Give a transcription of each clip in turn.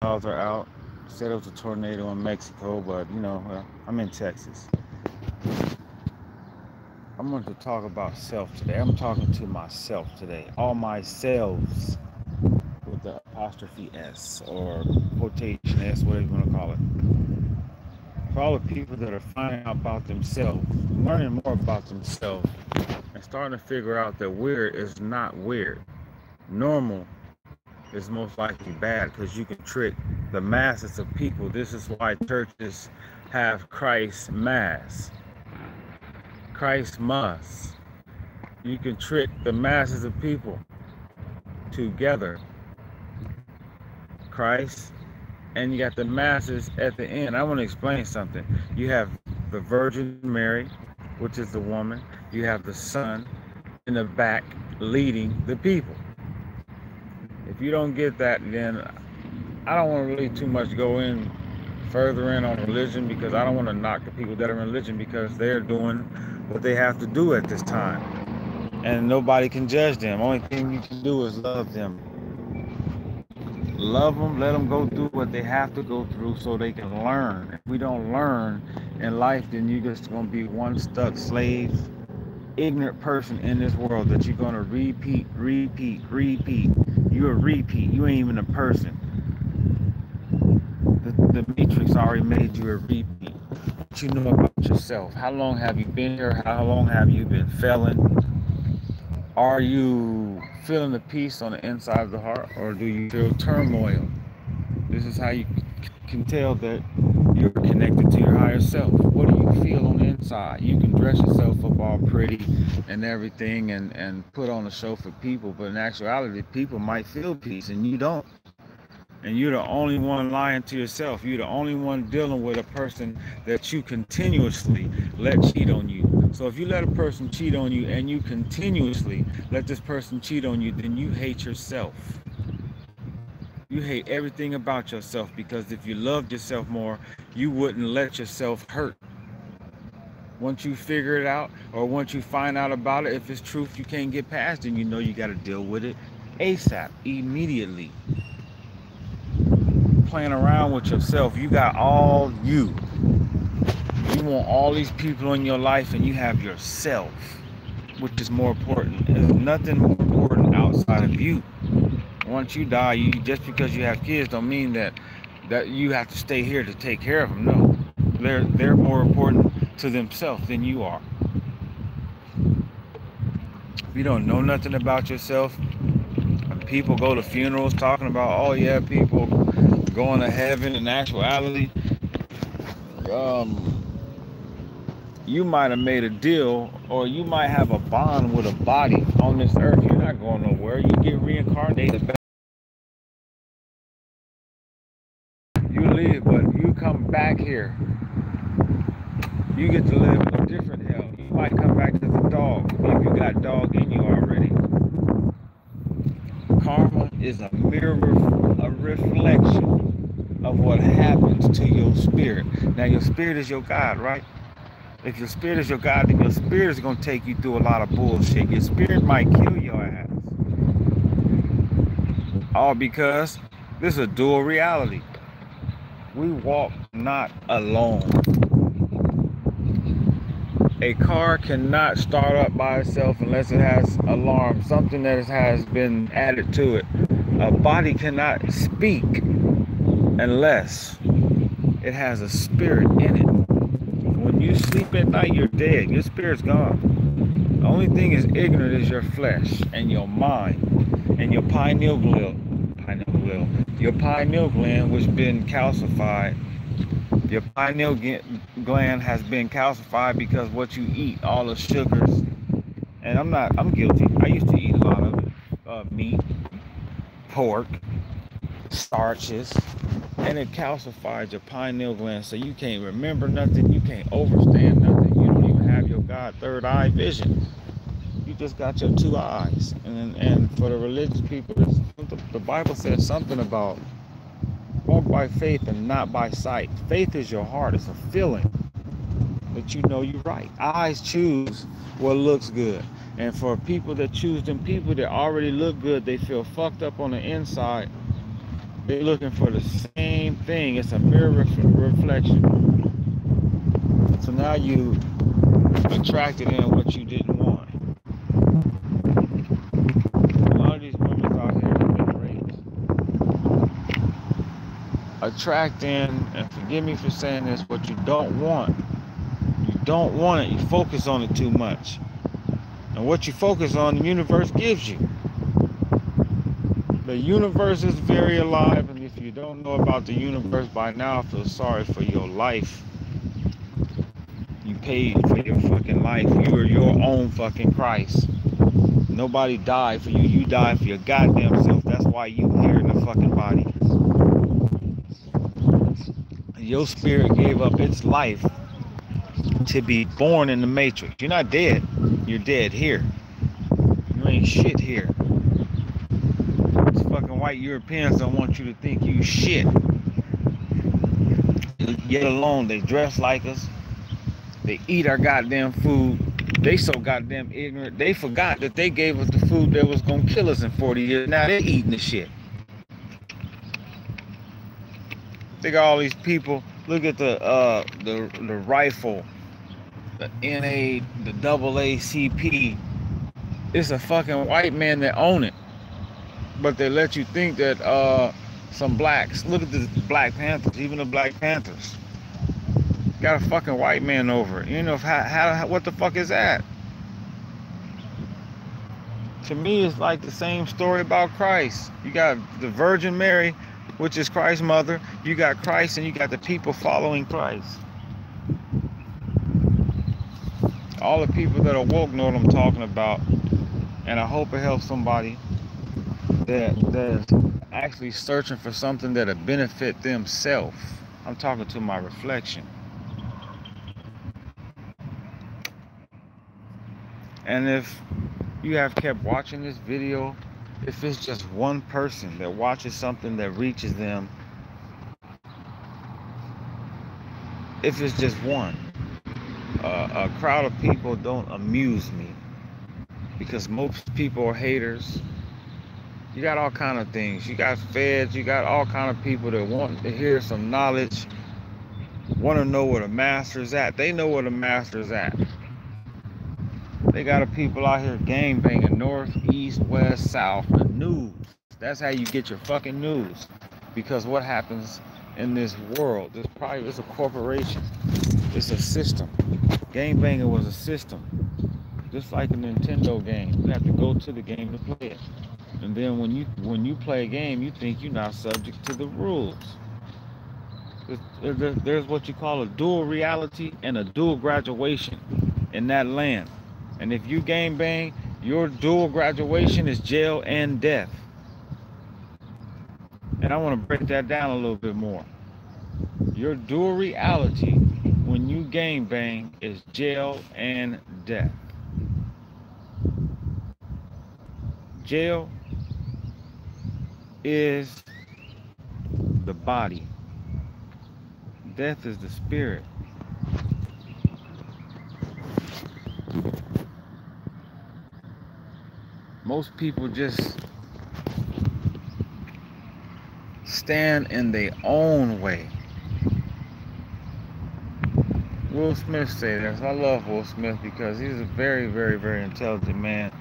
Clouds are out. Said it was a tornado in Mexico, but I'm in Texas. I'm going to talk about self today. I'm talking to myself today. All my selves with the apostrophe S or quotation S, whatever you want to call it. For all the people that are finding out about themselves, learning more about themselves, and starting to figure out that weird is not weird. Normal is most likely bad because you can trick the masses of people. This is why churches have Christ Mass, Christ must. You can trick the masses of people together. Christ, and you got the masses at the end. I want to explain something. You have the Virgin Mary, which is the woman. You have the Son in the back leading the people. If you don't get that, then I don't want to really too much go in further in on religion because I don't want to knock the people that are in religion because they're doing what they have to do at this time. And nobody can judge them. Only thing you can do is love them. Love them, let them go through what they have to go through so they can learn. If we don't learn in life, then you're just going to be one stuck slave, ignorant person in this world that you're going to repeat. You're a repeat. You ain't even a person. The Matrix already made you a repeat. What you know about yourself? How long have you been here? How long have you been failing? Are you feeling the peace on the inside of the heart, or do you feel turmoil? This is how you can tell that you're connected to your higher self. What do you feel on the inside? You can dress yourself up all pretty and everything and put on a show for people, but in actuality, people might feel peace and you don't. And you're the only one lying to yourself. You're the only one dealing with a person that you continuously let cheat on you. So if you let a person cheat on you and you continuously let this person cheat on you, then you hate yourself. You hate everything about yourself because if you loved yourself more, you wouldn't let yourself hurt. Once you figure it out or once you find out about it, if it's truth you can't get past, then you know you got to deal with it ASAP, immediately. Playing around with yourself, you got all you. You want all these people in your life and you have yourself, which is more important. There's nothing more important outside of you. Once you die, just because you have kids don't mean that you have to stay here to take care of them. No, they're more important to themselves than you are. If you don't know nothing about yourself, people go to funerals talking about, oh yeah, people going to heaven. In actuality, you might have made a deal, or you might have a bond with a body on this earth. You're not going nowhere. You get reincarnated back. You live, but you come back here. You get to live in a different hell. You might come back as a dog if you got dog in you already. Karma is a mirror, a reflection of what happens to your spirit. Now, your spirit is your God, right? If your spirit is your God, then your spirit is going to take you through a lot of bullshit. Your spirit might kill your ass. All because this is a dual reality. We walk not alone. A car cannot start up by itself unless it has alarm, something that has been added to it. A body cannot speak unless it has a spirit in it. When you sleep at night, you're dead. Your spirit's gone. The only thing is ignorant is your flesh and your mind and your pineal gland. Your pineal gland, which has been calcified. Your pineal gland has been calcified because what you eat, all the sugars, and I'm guilty. I used to eat a lot of it, meat, pork, starches, and it calcified your pineal gland, so you can't remember nothing, you can't understand nothing, you don't even have your God third eye vision. You just got your two eyes. And for the religious people, the Bible says something about walk by faith and not by sight. Faith is your heart. It's a feeling that you know you're right. Eyes choose what looks good. And for people that choose them people that already look good, they feel fucked up on the inside They're looking for the same thing. It's a mirror reflection. So now you attracted in what you didn't want. A lot of these women out here have been raped. Attract in, and forgive me for saying this, what you don't want. You don't want it. You focus on it too much. And what you focus on, the universe gives you. The universe is very alive, and if you don't know about the universe by now, I feel sorry for your life. You paid for your fucking life. You are your own fucking Christ. Nobody died for you. You died for your goddamn self. That's why you here in the fucking body. Your spirit gave up its life to be born in the matrix. You're not dead. You're dead here. You ain't shit here. These fucking white Europeans don't want you to think you shit. Yet alone, they dress like us. They eat our goddamn food. They so goddamn ignorant. They forgot that they gave us the food that was gonna kill us in 40 years. Now they're eating the shit. They got all these people. Look at the rifle, the NA, the AACP. It's a fucking white man that own it, but they let you think that some blacks. Look at the Black Panthers. Even the Black Panthers got a fucking white man over it. You know how what the fuck is that? To me, it's like the same story about Christ. You got the Virgin Mary, which is Christ's mother. You got Christ, and you got the people following Christ. All the people that are woke know what I'm talking about, and I hope it helps somebody that's actually searching for something that'll benefit themselves. I'm talking to my reflection. And if you have kept watching this video, if it's just one person that watches something that reaches them, if it's just one, a crowd of people don't amuse me, because most people are haters. You got all kind of things. You got feds, you got all kind of people that want to hear some knowledge, want to know where the master's at. They know where the master's at. They got a people out here gang banging north, east, west, south. The news. That's how you get your fucking news. Because what happens in this world, it's a corporation. It's a system. Gang banging was a system. Just like a Nintendo game. You have to go to the game to play it. And then when you play a game, you think you're not subject to the rules. There's what you call a dual reality and a dual graduation in that land. And if you gang bang, your dual graduation is jail and death. And I want to break that down a little bit more. Your dual reality when you gang bang is jail and death. Jail is the body. Death is the spirit. Most people just stand in their own way. Will Smith said this. I love Will Smith because he's a very, very, very intelligent man.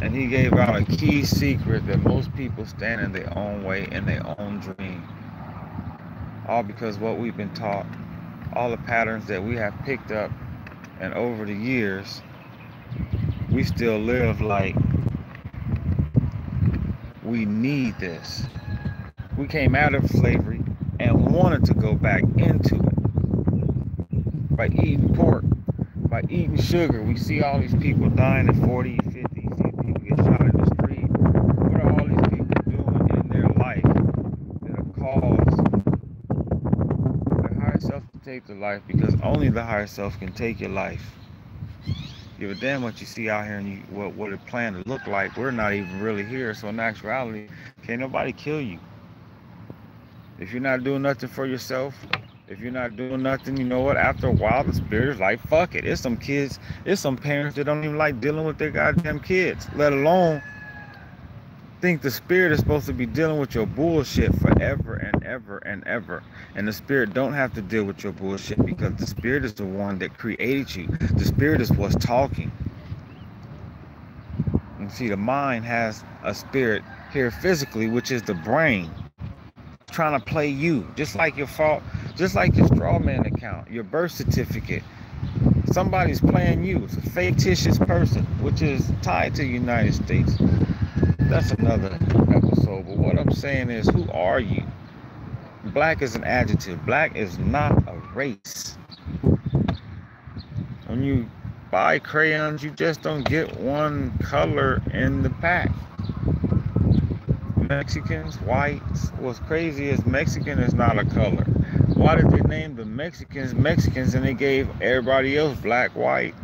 And he gave out a key secret that most people stand in their own way, in their own dream. All because what we've been taught, all the patterns that we have picked up, and over the years, we still live like we need this. We came out of slavery and wanted to go back into it. By eating pork, by eating sugar, we see all these people dying at 40, 50, see people get shot in the street. What are all these people doing in their life that have caused the higher self to take their life? Because only the higher self can take your life. Give a damn what you see out here and what it planned to look like. We're not even really here, so in actuality, can't nobody kill you. If you're not doing nothing for yourself, if you're not doing nothing, you know what? After a while, the spirit is like, fuck it. It's some kids, it's some parents that don't even like dealing with their goddamn kids, let alone think the spirit is supposed to be dealing with your bullshit forever and ever and ever. And the spirit don't have to deal with your bullshit because the spirit is the one that created you. The spirit is what's talking. And see, the mind has a spirit here physically, which is the brain, trying to play you, just like your fault, just like your straw man account, your birth certificate. Somebody's playing you. It's a fictitious person, which is tied to the United States. That's another episode. But what I'm saying is, who are you? Black is an adjective. Black is not a race. When you buy crayons, you just don't get one color in the pack. Mexicans, whites. What's crazy is Mexican is not a color. Why did they name the Mexicans Mexicans and they gave everybody else black, white?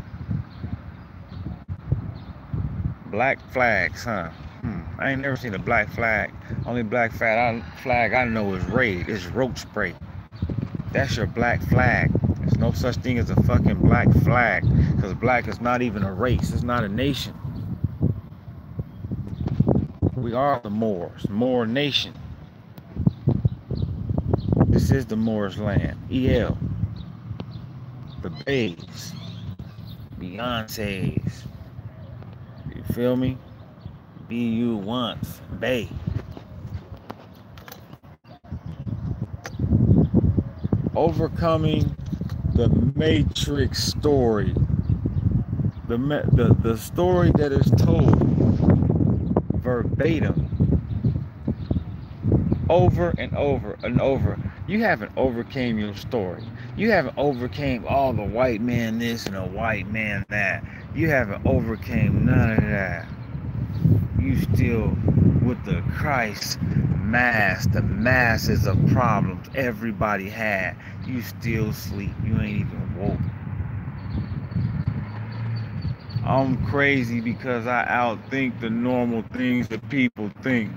Black flags, huh? I ain't never seen a black flag. Only black flag I know is raid. It's roach spray. That's your black flag. There's no such thing as a fucking black flag. Because black is not even a race. It's not a nation. We are the Moors. Moor nation. This is the Moors land. EL. The Bays. Beyonce's. You feel me? BU once. Bay. Overcoming the Matrix story. The story that is told verbatim over and over and over. You haven't overcame your story. You haven't overcame all the white man this and the white man that. You haven't overcame none of that. You still with the Christ mass, the masses of problems everybody had. You still sleep. You ain't even woke. I'm crazy because I outthink the normal things that people think.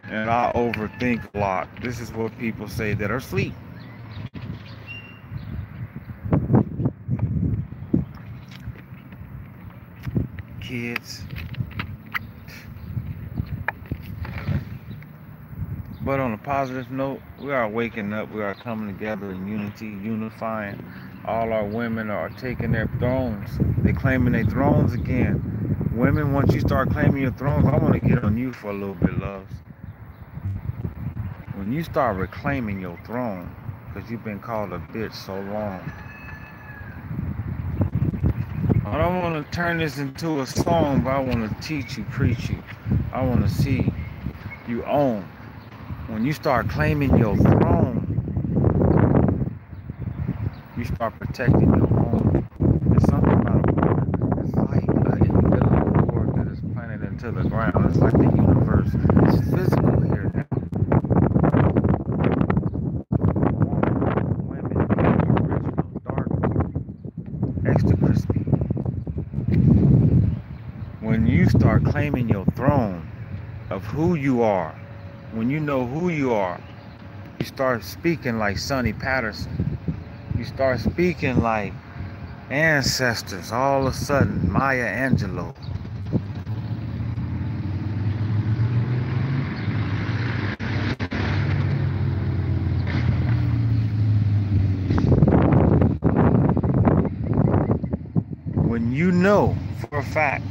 And I overthink a lot. This is what people say that are asleep. Kids. But on a positive note, we are waking up. We are coming together in unity, unifying. All our women are taking their thrones. They're claiming their thrones again. Women, once you start claiming your thrones, I want to get on you for a little bit, loves. When you start reclaiming your throne, because you've been called a bitch so long. I don't want to turn this into a song, but I want to teach you, preach you. I want to see you own. When you start claiming your throne, you start protecting your own. There's something about a war. It's like an invisible war that is planted into the ground. It's like the universe. It's physical here now. Women, original, dark, extra crispy. When you start claiming your throne of who you are, when you know who you are, you start speaking like Sonny Patterson. You start speaking like ancestors. All of a sudden, Maya Angelou. When you know for a fact.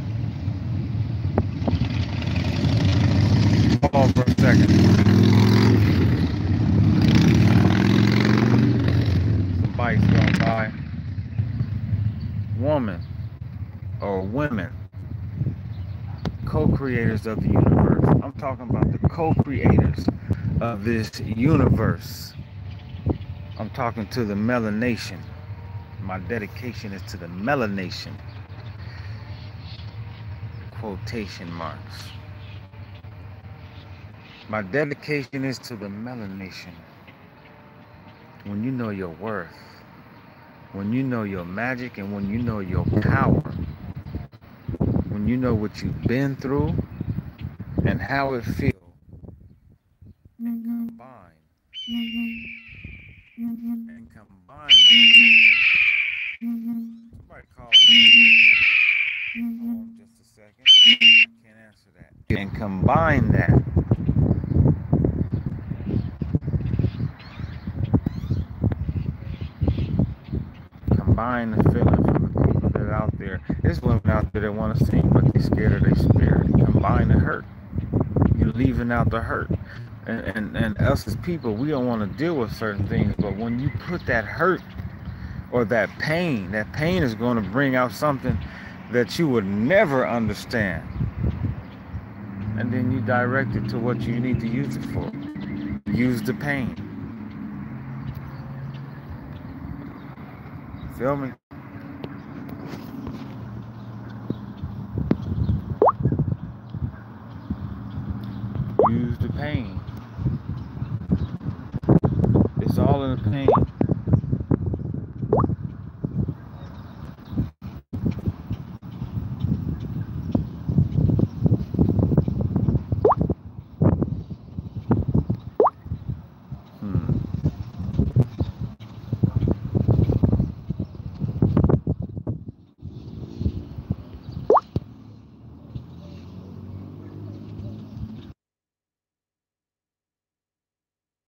Hold on for a second. Some bikes going by. Woman or women, co-creators of the universe. I'm talking about the co-creators of this universe. I'm talking to the melanation. My dedication is to the melanation. Quotation marks. My dedication is to the melanation. When you know your worth, when you know your magic, and when you know your power, when you know what you've been through and how it feels, and combine somebody call me. Hold on just a second. I can't answer. and combine that. Combine the feeling from the people that are out there. There's women out there that want to sing, but they're scared of their spirit. Combine the hurt. You're leaving out the hurt. And us as people, we don't want to deal with certain things, but when you put that hurt or that pain is going to bring out something that you would never understand. And then you direct it to what you need to use it for. Use the pain. Feel me? Use the pain. It's all in the pain.